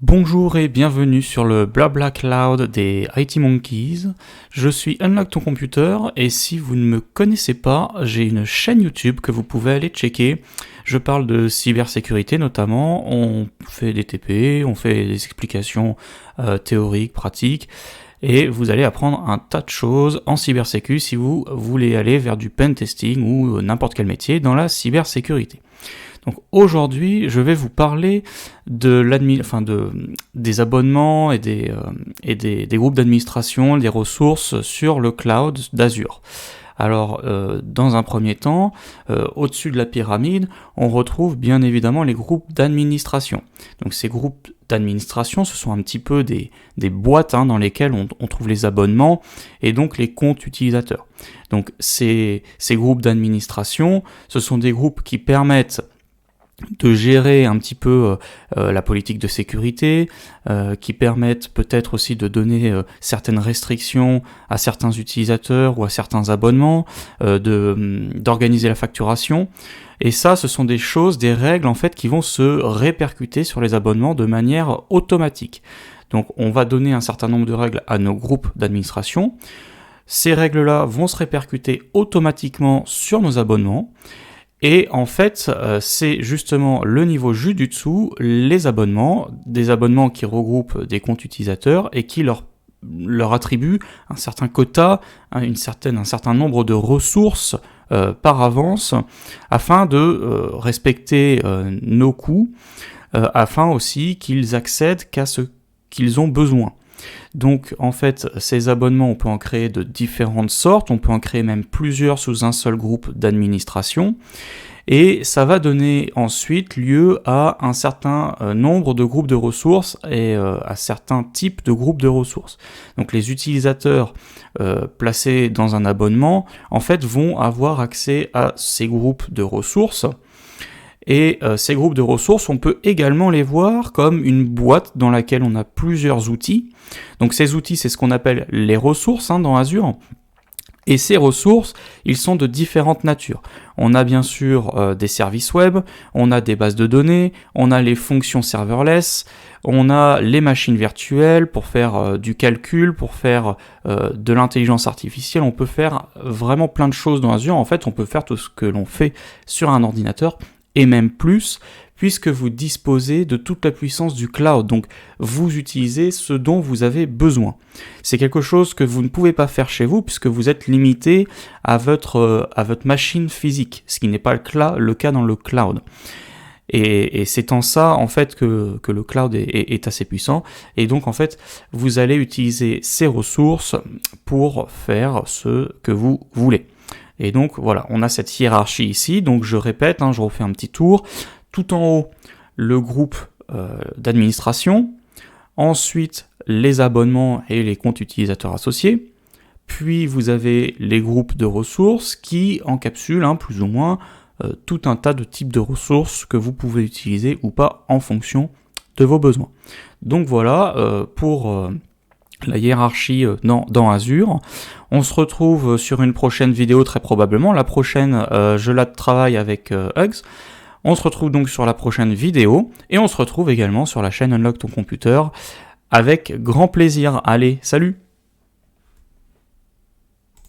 Bonjour et bienvenue sur le Blabla Cloud des IT Monkeys. Je suis Unlock ton computer et si vous ne me connaissez pas, j'ai une chaîne YouTube que vous pouvez aller checker. Je parle de cybersécurité notamment, on fait des TP, on fait des explications théoriques, pratiques, et vous allez apprendre un tas de choses en cybersécu si vous voulez aller vers du pen testing ou n'importe quel métier dans la cybersécurité. Donc aujourd'hui, je vais vous parler de des abonnements et des groupes d'administration, des ressources sur le cloud d'Azure. Alors, dans un premier temps, au-dessus de la pyramide, on retrouve bien évidemment les groupes d'administration. Donc ces groupes d'administration, ce sont un petit peu des boîtes dans lesquelles on trouve les abonnements et donc les comptes utilisateurs. Donc ces groupes d'administration, ce sont des groupes qui permettent de gérer un petit peu la politique de sécurité, qui permettent peut-être aussi de donner certaines restrictions à certains utilisateurs ou à certains abonnements, d'organiser la facturation. Et ça, ce sont des choses, des règles en fait qui vont se répercuter sur les abonnements de manière automatique. Donc on va donner un certain nombre de règles à nos groupes d'administration. Ces règles-là vont se répercuter automatiquement sur nos abonnements. Et en fait, c'est justement le niveau juste du dessous, les abonnements, des abonnements qui regroupent des comptes utilisateurs et qui leur attribuent un certain quota, un certain nombre de ressources par avance, afin de respecter nos coûts, afin aussi qu'ils accèdent qu'à ce qu'ils ont besoin. Donc en fait, ces abonnements, on peut en créer de différentes sortes, on peut en créer même plusieurs sous un seul groupe d'administration, et ça va donner ensuite lieu à un certain nombre de groupes de ressources et à certains types de groupes de ressources. Donc les utilisateurs placés dans un abonnement, en fait, vont avoir accès à ces groupes de ressources. Et ces groupes de ressources, on peut également les voir comme une boîte dans laquelle on a plusieurs outils. Donc ces outils, c'est ce qu'on appelle les ressources dans Azure. Et ces ressources, ils sont de différentes natures. On a bien sûr des services web, on a des bases de données, on a les fonctions serverless, on a les machines virtuelles pour faire du calcul, pour faire de l'intelligence artificielle. On peut faire vraiment plein de choses dans Azure. En fait, on peut faire tout ce que l'on fait sur un ordinateur, et même plus, puisque vous disposez de toute la puissance du cloud. Donc, vous utilisez ce dont vous avez besoin. C'est quelque chose que vous ne pouvez pas faire chez vous, puisque vous êtes limité à votre machine physique, ce qui n'est pas le cas dans le cloud. Et c'est en ça, en fait, que le cloud est assez puissant. Et donc, en fait, vous allez utiliser ces ressources pour faire ce que vous voulez. Et donc voilà, on a cette hiérarchie ici, donc je répète, je refais un petit tour. Tout en haut, le groupe d'administration, ensuite les abonnements et les comptes utilisateurs associés, puis vous avez les groupes de ressources qui encapsulent plus ou moins tout un tas de types de ressources que vous pouvez utiliser ou pas en fonction de vos besoins. Donc voilà pour la hiérarchie dans Azure. On se retrouve sur une prochaine vidéo très probablement. La prochaine, je la travaille avec Hugs. On se retrouve donc sur la prochaine vidéo et on se retrouve également sur la chaîne Unlock ton computer avec grand plaisir. Allez, salut!